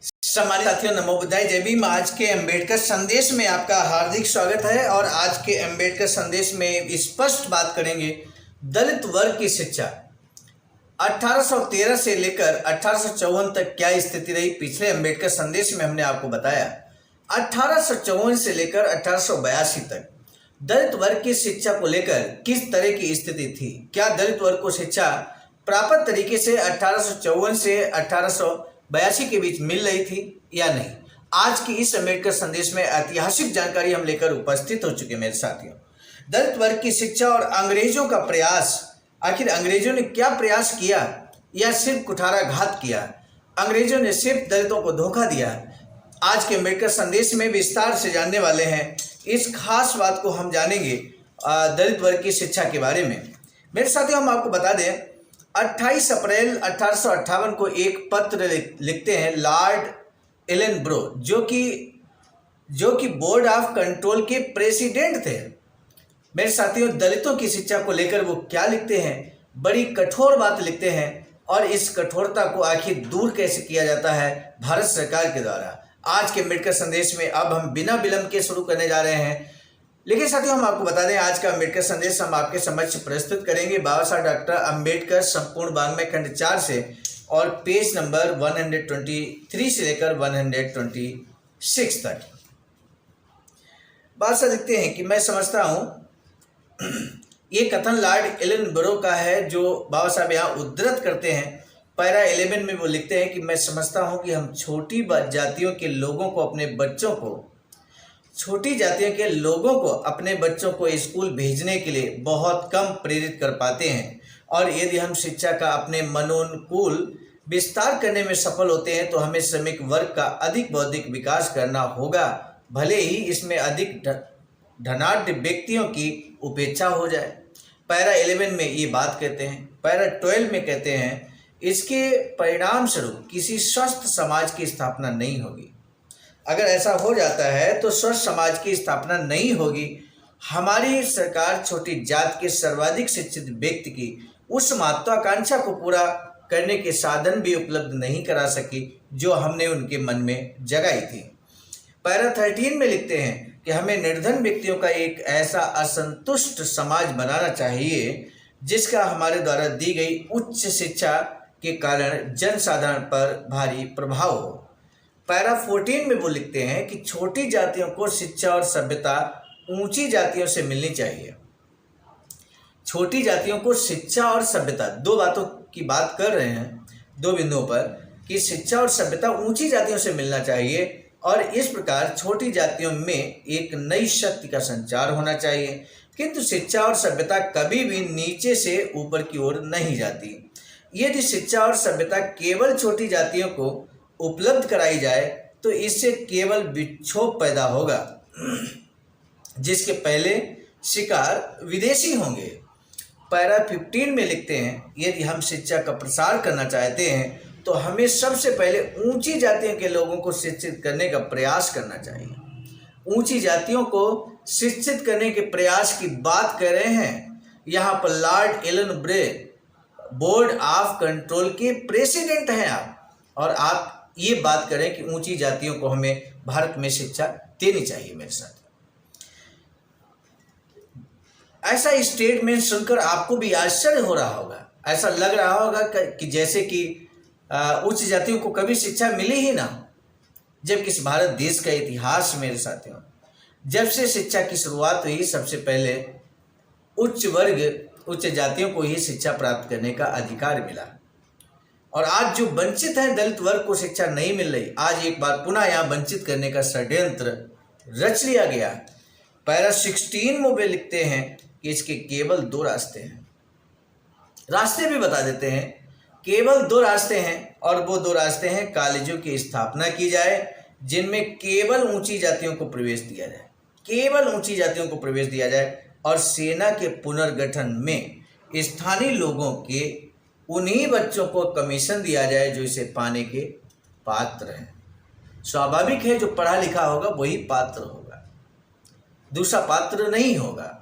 हमारे साथियों, नमो बुद्धाय, जय भीम। आज के अम्बेडकर संदेश में आपका हार्दिक स्वागत है। और आज के अम्बेडकर संदेश में स्पष्ट बात करेंगे दलित वर्ग की शिक्षा। 1813 से लेकर 1854 तक क्या स्थिति रही, पिछले अम्बेडकर संदेश में हमने आपको बताया। 1854 से लेकर 1882 तक दलित वर्ग की शिक्षा को लेकर किस तरह की स्थिति थी। क्या दलित वर्ग को शिक्षा प्राप्त तरीके से 1854 से 1882 के बीच मिल रही थी या नहीं। आज की इस अम्बेडकर संदेश में ऐतिहासिक जानकारी हम लेकर उपस्थित हो चुके हैं मेरे साथियों। दलित वर्ग की शिक्षा और अंग्रेजों का प्रयास, आखिर अंग्रेजों ने क्या प्रयास किया या सिर्फ कुठाराघात किया। अंग्रेजों ने सिर्फ दलितों को धोखा दिया। आज के अम्बेडकर संदेश में विस्तार से जानने वाले हैं। इस खास बात को हम जानेंगे दलित वर्ग की शिक्षा के बारे में। मेरे साथियों, हम आपको बता दें 28 अप्रैल 1858 को एक पत्र लिखते हैं लॉर्ड एलनब्रो, जो कि बोर्ड ऑफ कंट्रोल के प्रेसिडेंट थे। मेरे साथियों, दलितों की शिक्षा को लेकर वो क्या लिखते हैं, बड़ी कठोर बात लिखते हैं। और इस कठोरता को आखिर दूर कैसे किया जाता है भारत सरकार के द्वारा। आज के अम्बेडकर संदेश में अब हम बिना विलंब के शुरू करने जा रहे हैं। लेकिन साथियों, हम आपको बता दें आज का अम्बेडकर संदेश हम आपके समक्ष प्रस्तुत करेंगे बाबा साहब डॉक्टर अम्बेडकर संपूर्ण वाङ्मय खंड 4 से, और पेज नंबर 123 से लेकर 126 तक। बात साहब लिखते हैं कि मैं समझता हूँ, ये कथन लॉर्ड एलनब्रो का है जो बाबा साहब यहाँ उद्धृत करते हैं। पैरा 11 में वो लिखते हैं कि मैं समझता हूँ कि हम छोटी जातियों के लोगों को अपने बच्चों को स्कूल भेजने के लिए बहुत कम प्रेरित कर पाते हैं। और यदि हम शिक्षा का अपने मनोनुकूल विस्तार करने में सफल होते हैं तो हमें श्रमिक वर्ग का अधिक बौद्धिक विकास करना होगा, भले ही इसमें अधिक धनाढ्य व्यक्तियों की उपेक्षा हो जाए। पैरा 11 में ये बात कहते हैं। पैरा 12 में कहते हैं इसके परिणाम स्वरूप किसी स्वस्थ समाज की स्थापना नहीं होगी। अगर ऐसा हो जाता है तो स्वस्थ समाज की स्थापना नहीं होगी। हमारी सरकार छोटी जात के सर्वाधिक शिक्षित व्यक्ति की उस महत्वाकांक्षा को पूरा करने के साधन भी उपलब्ध नहीं करा सकी जो हमने उनके मन में जगाई थी। पैरा 13 में लिखते हैं कि हमें निर्धन व्यक्तियों का एक ऐसा असंतुष्ट समाज बनाना चाहिए जिसका हमारे द्वारा दी गई उच्च शिक्षा के कारण जनसाधारण पर भारी प्रभाव हो। पैरा 14 में वो लिखते हैं कि छोटी जातियों को शिक्षा और सभ्यता ऊंची जातियों से मिलनी चाहिए। छोटी जातियों को शिक्षा और सभ्यता, दो बातों की बात कर रहे हैं, दो बिंदुओं पर, कि शिक्षा और सभ्यता ऊंची जातियों से मिलना चाहिए। और इस प्रकार छोटी जातियों में एक नई शक्ति का संचार होना चाहिए। किंतु शिक्षा और सभ्यता कभी भी नीचे से ऊपर की ओर नहीं जाती। यदि शिक्षा और सभ्यता केवल छोटी जातियों को उपलब्ध कराई जाए तो इससे केवल विक्षोभ पैदा होगा, जिसके पहले शिकार विदेशी होंगे। पैरा 15 में लिखते हैं यदि हम शिक्षा का प्रसार करना चाहते हैं तो हमें सबसे पहले ऊंची जातियों के लोगों को शिक्षित करने का प्रयास करना चाहिए। ऊंची जातियों को शिक्षित करने के प्रयास की बात कर रहे हैं। यहाँ पर लॉर्ड एलनब्रो बोर्ड ऑफ कंट्रोल के प्रेसिडेंट हैं आप, और आप ये बात करें कि ऊंची जातियों को हमें भारत में शिक्षा देनी चाहिए। मेरे साथ ऐसा स्टेटमेंट सुनकर आपको भी आश्चर्य हो रहा होगा। ऐसा लग रहा होगा कि जैसे कि उच्च जातियों को कभी शिक्षा मिली ही ना, जबकि इस भारत देश का इतिहास मेरे साथियों, जब से शिक्षा की शुरुआत हुई सबसे पहले उच्च जातियों को ही शिक्षा प्राप्त करने का अधिकार मिला। और आज जो वंचित हैं, दलित वर्ग को शिक्षा नहीं मिल रही, आज एक बार पुनः यहाँ वंचित करने का षड्यंत्र रच लिया गया। पैरा 16 में वे लिखते हैं कि इसके केवल 2 रास्ते हैं। रास्ते भी बता देते हैं, केवल 2 रास्ते हैं, और वो 2 रास्ते हैं कॉलेजों की स्थापना की जाए जिनमें केवल ऊंची जातियों को प्रवेश दिया जाए, केवल ऊंची जातियों को प्रवेश दिया जाए, और सेना के पुनर्गठन में स्थानीय लोगों के उन्हीं बच्चों को कमीशन दिया जाए जो इसे पाने के पात्र हैं। स्वाभाविक है, जो पढ़ा लिखा होगा वही पात्र होगा, दूसरा पात्र नहीं होगा।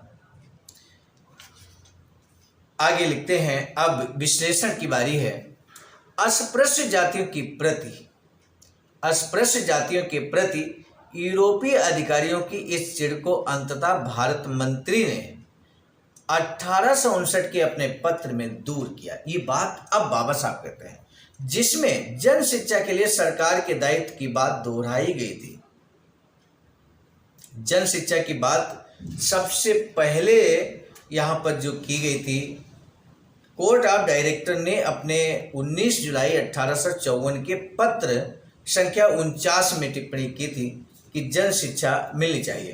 आगे लिखते हैं, अब विश्लेषण की बारी है। अस्पृश्य जातियों की प्रति अस्पृश्य जातियों के प्रति यूरोपीय अधिकारियों की इस चिढ़ को अंततः भारत मंत्री ने 1859 के अपने पत्र में दूर किया। ये बात अब बाबा साहब कहते हैं, जिसमें जन शिक्षा के लिए सरकार के दायित्व की बात दोहराई गई थी। जन शिक्षा की बात सबसे पहले यहाँ पर जो की गई थी, कोर्ट ऑफ डायरेक्टर ने अपने 19 जुलाई 1854 के पत्र संख्या 49 में टिप्पणी की थी कि जन शिक्षा मिलनी चाहिए।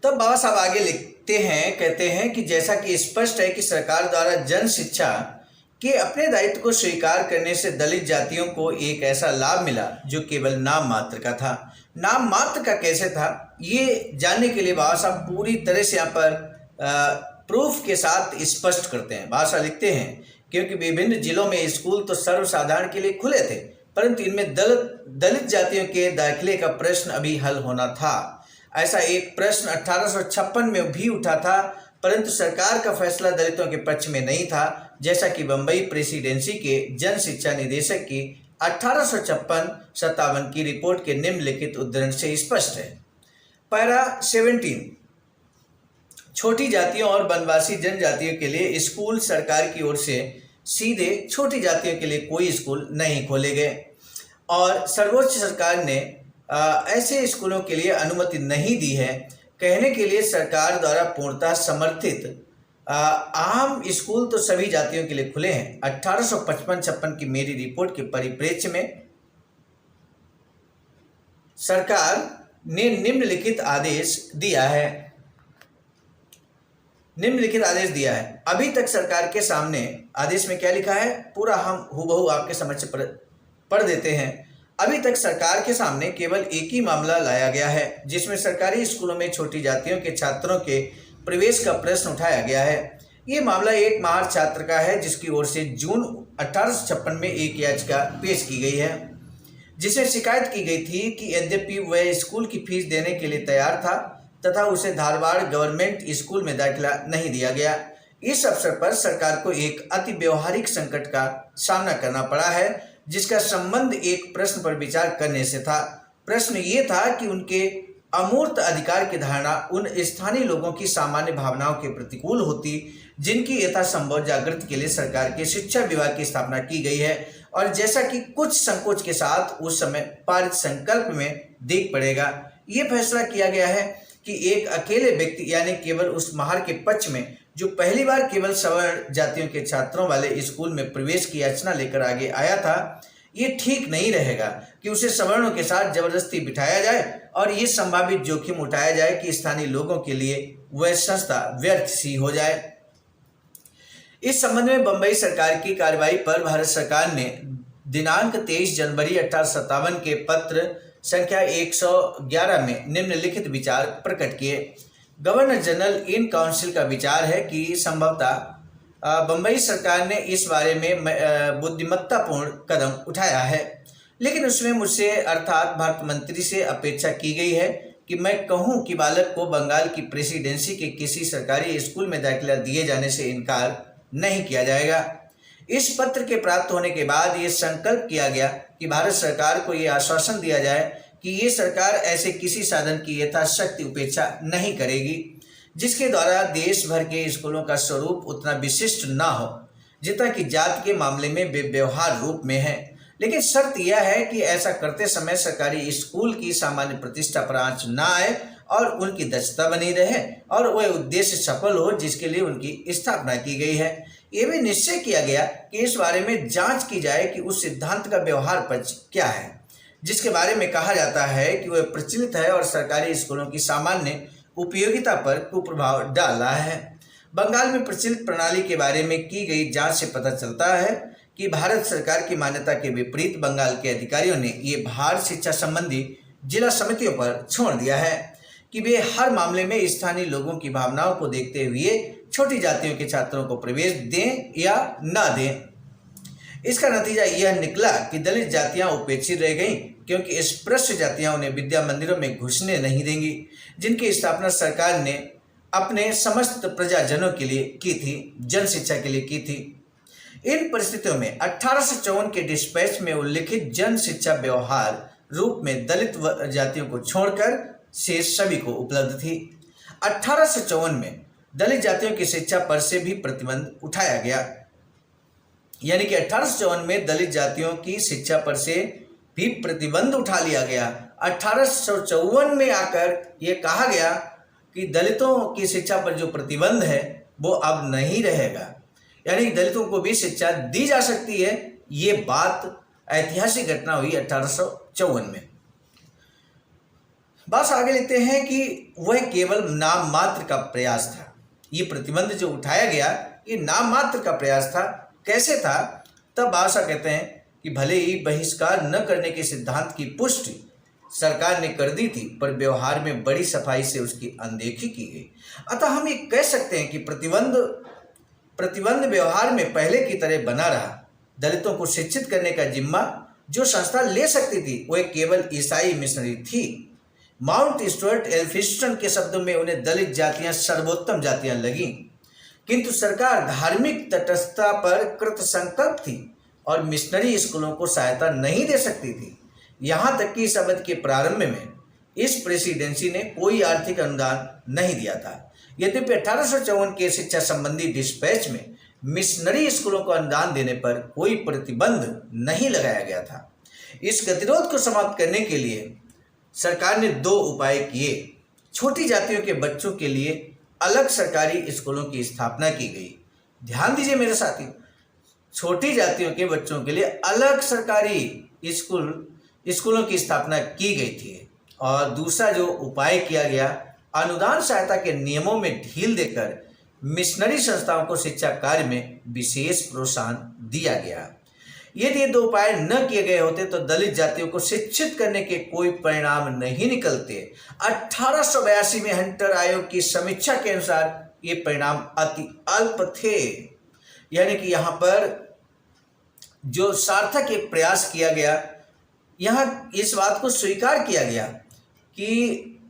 तब बाबा साहब आगे लिखते हैं, कहते हैं कि जैसा कि स्पष्ट है कि सरकार द्वारा जन शिक्षा के अपने दायित्व को स्वीकार करने से दलित जातियों को एक ऐसा लाभ मिला जो केवल नाम मात्र का था। नाम मात्र का कैसे था, ये जानने के लिए बाबा साहब पूरी तरह से यहाँ पर प्रूफ के साथ स्पष्ट करते हैं। बाबा साहब लिखते हैं, क्योंकि विभिन्न जिलों में स्कूल तो सर्वसाधारण के लिए खुले थे, परंतु इनमें दलित जातियों के दाखिले का प्रश्न अभी हल होना था। ऐसा एक प्रश्न 1856 में भी उठा था, परंतु सरकार का फैसला दलितों के पक्ष में नहीं था, जैसा कि बम्बई प्रेसिडेंसी के जन शिक्षा निदेशक की 1856-57 की रिपोर्ट के निम्नलिखित उद्धरण से स्पष्ट है। पैरा 17, छोटी जातियों और वनवासी जनजातियों के लिए स्कूल सरकार की ओर से सीधे छोटी जातियों के लिए कोई स्कूल नहीं खोले गए और सर्वोच्च सरकार ने ऐसे स्कूलों के लिए अनुमति नहीं दी है। कहने के लिए सरकार द्वारा पूर्णतः समर्थित आम स्कूल तो सभी जातियों के लिए खुले हैं। 1855-56 की मेरी रिपोर्ट के परिप्रेक्ष्य में सरकार ने निम्नलिखित आदेश दिया है। अभी तक सरकार के सामने आदेश में क्या लिखा है, पूरा हम हूबहू आपके समक्ष पढ़ देते हैं। अभी तक सरकार के सामने केवल एक ही मामला लाया गया है, जिसमें सरकारी स्कूलों में छोटी जातियों के छात्रों के प्रवेश का प्रश्न उठाया गया है। ये मामला एक महार छात्र का है, जिसकी ओर से जून 1856 में एक याचिका पेश की गई है, जिसमें शिकायत की गई थी कि यद्यपि वह स्कूल की फीस देने के लिए तैयार था तथा उसे धारवाड़ गवर्नमेंट स्कूल में दाखिला नहीं दिया गया। इस अवसर पर सरकार को एक अति व्यवहारिक संकट का सामना करना पड़ा है, जिसका संबंध एक प्रश्न पर विचार करने से था। प्रश्न ये था कि उनके अमूर्त अधिकार की धारणा उन स्थानीय लोगों की सामान्य भावनाओं के प्रतिकूल होती, जिनकी यथासंभव जागृति के लिए सरकार के शिक्षा विभाग की स्थापना की गई है, और जैसा कि कुछ संकोच के साथ उस समय पारित संकल्प में देख पड़ेगा। ये फैसला किया गया है कि एक अकेले व्यक्ति यानी केवल उस महार के पक्ष में जो पहली बार केवल सवर्ण जातियों के छात्रों वाले स्कूल में प्रवेश की याचना लेकर आगे आया था, ये ठीक नहीं रहेगा कि उसे सवर्णों के साथ जबरदस्ती बिठाया जाए और ये संभावित जोखिम उठाया जाए कि स्थानीय लोगों के लिए वह संस्था व्यर्थ सी हो जाए। इस संबंध में बंबई सरकार की कार्रवाई पर भारत सरकार ने दिनांक 23 जनवरी 1857 के पत्र संख्या 111 में निम्नलिखित विचार प्रकट किए। गवर्नर जनरल इन काउंसिल का विचार है कि संभवतः बंबई सरकार ने इस बारे में बुद्धिमत्तापूर्ण कदम उठाया है, लेकिन उसमें मुझसे अर्थात भारत मंत्री से अपेक्षा की गई है कि मैं कहूं कि बालक को बंगाल की प्रेसिडेंसी के किसी सरकारी स्कूल में दाखिला दिए जाने से इनकार नहीं किया जाएगा। इस पत्र के प्राप्त होने के बाद ये संकल्प किया गया कि भारत सरकार को ये आश्वासन दिया जाए कि ये सरकार ऐसे किसी साधन की यथाशक्ति उपेक्षा नहीं करेगी जिसके द्वारा देश भर के स्कूलों का स्वरूप उतना विशिष्ट ना हो जितना कि जाति के मामले में व्यवहार रूप में है। लेकिन शर्त यह है कि ऐसा करते समय सरकारी स्कूल की सामान्य प्रतिष्ठा पर आंच ना आए और उनकी दक्षता बनी रहे और वह उद्देश्य सफल हो जिसके लिए उनकी स्थापना की गई है। ये भी निश्चय किया गया कि इस बारे में जांच की जाए कि उस सिद्धांत का व्यवहार पक्ष क्या है जिसके बारे में कहा जाता है कि वह प्रचलित है और सरकारी स्कूलों की सामान्य उपयोगिता पर कुप्रभाव डाल रहा है। बंगाल में प्रचलित प्रणाली के बारे में की गई जांच से पता चलता है कि भारत सरकार की मान्यता के विपरीत बंगाल के अधिकारियों ने ये भार शिक्षा संबंधी जिला समितियों पर छोड़ दिया है कि वे हर मामले में स्थानीय लोगों की भावनाओं को देखते हुए छोटी जातियों के छात्रों को प्रवेश दें या ना दें। इसका नतीजा यह निकला कि दलित जातियां उपेक्षित रह गईं क्योंकि स्पृश्य जातियां उन्हें विद्या मंदिरों में घुसने नहीं देंगी जिनकी स्थापना सरकार ने अपने समस्त प्रजाजनों के लिए की थी, जन शिक्षा के लिए की थी। इन परिस्थितियों में 1854 के डिस्पैच में उल्लिखित जन शिक्षा व्यवहार रूप में दलित जातियों को छोड़कर शेष सभी को उपलब्ध थी। 1854 में दलित जातियों की शिक्षा पर से भी प्रतिबंध उठाया गया, यानी कि 1854 में दलित जातियों की शिक्षा पर से भी प्रतिबंध उठा लिया गया। 1854 में आकर ये कहा गया कि दलितों की शिक्षा पर जो प्रतिबंध है वो अब नहीं रहेगा, यानी कि दलितों को भी शिक्षा दी जा सकती है। ये बात ऐतिहासिक घटना हुई 1854 में। बस आगे लिखते हैं कि वह केवल नाम मात्र का प्रयास था। ये प्रतिबंध जो उठाया गया ये नाम मात्र का प्रयास था। कैसे था? तब बादशाह कहते हैं कि भले ही बहिष्कार न करने के सिद्धांत की पुष्टि सरकार ने कर दी थी, पर व्यवहार में बड़ी सफाई से उसकी अनदेखी की गई। अतः हम ये कह सकते हैं कि प्रतिबंध व्यवहार में पहले की तरह बना रहा। दलितों को शिक्षित करने का जिम्मा जो संस्था ले सकती थी वह केवल ईसाई मिशनरी थी। माउंट स्टुअर्ट एल्फिंस्टन के शब्दों में उन्हें दलित जातियां सर्वोत्तम जातियां लगीं, किंतु सरकार धार्मिक तटस्थता पर कृत संकल्प थी और मिशनरी स्कूलों को सहायता नहीं दे सकती थी। यहाँ तक कि इस अवधि के प्रारंभ में इस प्रेसिडेंसी ने कोई आर्थिक अनुदान नहीं दिया था। यद्यपि 1854 के शिक्षा संबंधी डिस्पैच में मिशनरी स्कूलों को अनुदान देने पर कोई प्रतिबंध नहीं लगाया गया था। इस गतिरोध को समाप्त करने के लिए सरकार ने दो उपाय किए। छोटी जातियों के बच्चों के लिए अलग सरकारी स्कूलों की स्थापना की गई। ध्यान दीजिए मेरे साथियों, छोटी जातियों के बच्चों के लिए अलग सरकारी स्कूलों की स्थापना की गई थी। और दूसरा जो उपाय किया गया, अनुदान सहायता के नियमों में ढील देकर मिशनरी संस्थाओं को शिक्षा कार्य में विशेष प्रोत्साहन दिया गया। यदि ये दो उपाय न किए गए होते तो दलित जातियों को शिक्षित करने के कोई परिणाम नहीं निकलते। 1882 में हंटर आयोग की समीक्षा के अनुसार ये परिणाम अति अल्प थे, यानी कि यहाँ पर जो सार्थक एक प्रयास किया गया, यहाँ इस बात को स्वीकार किया गया कि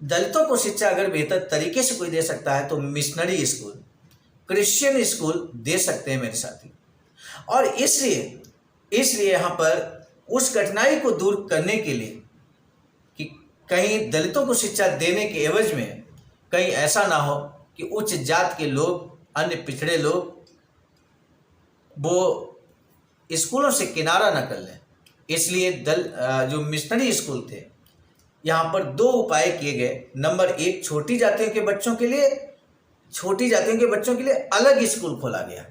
दलितों को शिक्षा अगर बेहतर तरीके से कोई दे सकता है तो मिशनरी स्कूल, क्रिश्चियन स्कूल दे सकते हैं मेरे साथी। और इसलिए यहाँ पर उस कठिनाई को दूर करने के लिए कि कहीं दलितों को शिक्षा देने के एवज में कहीं ऐसा ना हो कि उच्च जात के लोग, अन्य पिछड़े लोग वो स्कूलों से किनारा न कर लें, इसलिए जो मिशनरी स्कूल थे यहाँ पर दो उपाय किए गए। नंबर एक, छोटी जातियों के बच्चों के लिए अलग स्कूल खोला गया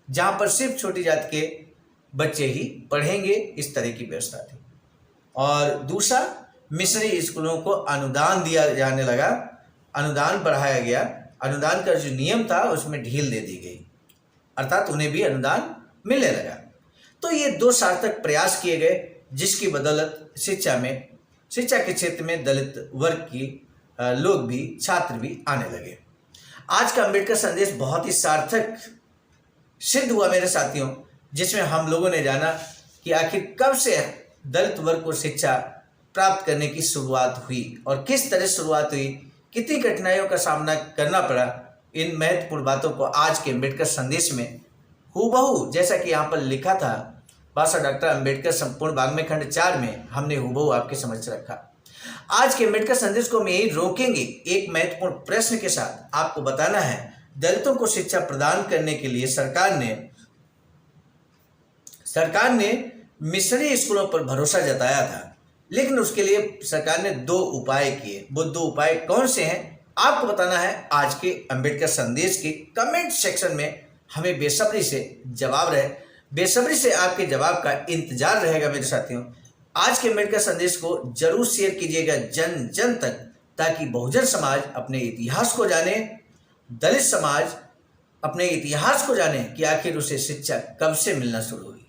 जहाँ पर सिर्फ छोटी जाति के बच्चे ही पढ़ेंगे, इस तरह की व्यवस्था थी। और दूसरा, मिशनरी स्कूलों को अनुदान दिया जाने लगा, अनुदान बढ़ाया गया। अनुदान का जो नियम था उसमें ढील दे दी गई, अर्थात उन्हें भी अनुदान मिलने लगा। तो ये दो सार्थक प्रयास किए गए जिसकी बदौलत शिक्षा के क्षेत्र में दलित वर्ग की लोग भी, छात्र भी आने लगे। आज का अम्बेडकर संदेश बहुत ही सार्थक सिद्ध हुआ मेरे साथियों, जिसमें हम लोगों ने जाना कि आखिर कब से दलित वर्ग को शिक्षा प्राप्त करने की शुरुआत हुई और किस तरह शुरुआत हुई, कितनी कठिनाइयों का सामना करना पड़ा। इन महत्वपूर्ण बातों को आज के अम्बेडकर संदेश में हूबहू, जैसा कि यहाँ पर लिखा था बाबा डॉक्टर अम्बेडकर संपूर्ण वाङ्मय खंड 4 में, हमने हूबहू आपके समझ रखा। आज के अम्बेडकर संदेश को हम यही रोकेंगे एक महत्वपूर्ण प्रश्न के साथ। आपको बताना है, दलितों को शिक्षा प्रदान करने के लिए सरकार ने मिशनरी स्कूलों पर भरोसा जताया था, लेकिन उसके लिए सरकार ने दो उपाय किए। वो दो उपाय कौन से हैं आपको बताना है। आज के अम्बेडकर संदेश के कमेंट सेक्शन में हमें बेसब्री से आपके जवाब का इंतजार रहेगा मेरे साथियों। आज के अम्बेडकर संदेश को जरूर शेयर कीजिएगा जन जन तक, ताकि बहुजन समाज अपने इतिहास को जाने, दलित समाज अपने इतिहास को जाने कि आखिर उसे शिक्षा कब से मिलना शुरू हुई।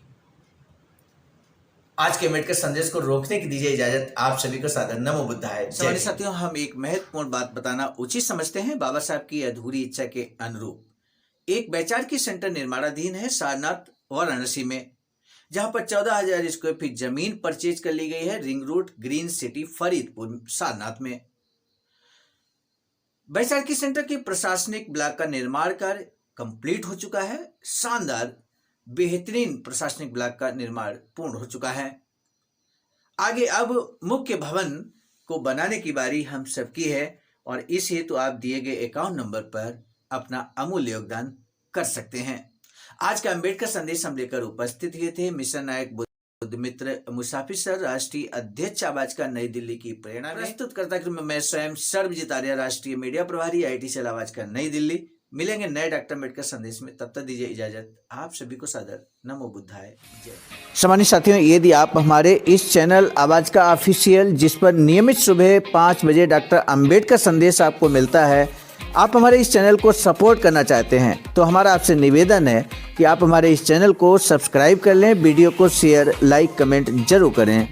आज के अम्बेडकर संदेश को रोकने की दीजिए इजाजत। आप सभी को सादर नमो बुद्धाय। हमारे साथियों, हम एक महत्वपूर्ण बात बताना उचित समझते हैं। बाबा साहब की अधूरी इच्छा के अनुरूप एक वैचारिकी सेंटर निर्माणाधीन है सारनाथ वाराणसी में, जहां पर 14,000 स्क्वायर फीट जमीन परचेज कर ली गई है ring road, green city, Faridpur, Sarnath में। वैचारिकी सेंटर के प्रशासनिक ब्लॉक का निर्माण कार्य कंप्लीट हो चुका है। शानदार बेहतरीन प्रशासनिक ब्लॉक का निर्माण पूर्ण हो चुका है। आगे अब मुख्य भवन को बनाने की बारी हम सबकी है और इस हेतु आप दिए गए अकाउंट नंबर पर अपना अमूल्य योगदान कर सकते हैं। आज का अम्बेडकर संदेश हम लेकर उपस्थित हुए थे मिशन नायक बुद्ध मित्र मुसाफिर सर, राष्ट्रीय अध्यक्ष आवाज का नई दिल्ली की प्रेरणा में। प्रस्तुत करता हूं मैं स्वयं सर्वजीत आर्य, राष्ट्रीय मीडिया प्रभारी, IIT सेल आवाज का नई दिल्ली। मिलेंगे नए डॉक्टर अम्बेडकर संदेश में, तब तक दीजिए इजाजत। आप सभी को सादर नमो बुद्धाय जय। सम्मानित साथियों, यदि आप हमारे इस चैनल आवाज का ऑफिशियल, जिस पर नियमित सुबह 5 बजे डॉक्टर अम्बेडकर संदेश आपको मिलता है, आप हमारे इस चैनल को सपोर्ट करना चाहते हैं तो हमारा आपसे निवेदन है कि आप हमारे इस चैनल को सब्सक्राइब कर लें, वीडियो को शेयर, लाइक, कमेंट जरूर करें।